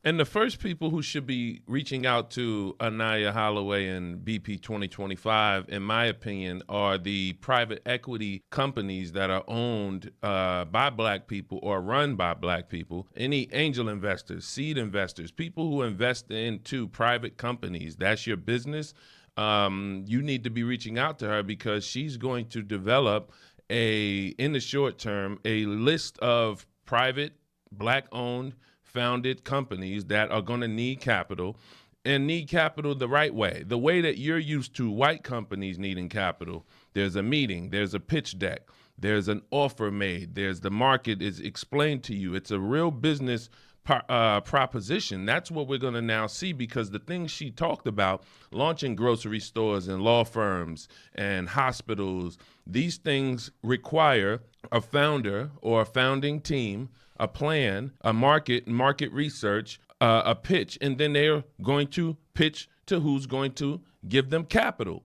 And the first people who should be reaching out to Anaya Holloway and BP 2025, in my opinion, are the private equity companies that are owned by Black people or run by Black people. Any angel investors, seed investors, people who invest into private companies, that's your business. You need to be reaching out to her because she's going to develop in the short term, a list of private Black-owned founded companies that are going to need capital and need capital the right way, the way that you're used to white companies needing capital. There's a meeting, there's a pitch deck, there's an offer made, there's the market is explained to you. It's a real business proposition. That's what we're going to now see, because the things she talked about, launching grocery stores and law firms and hospitals, these things require a founder or a founding team, a plan, a market research, a pitch, and then they're going to pitch to who's going to give them capital.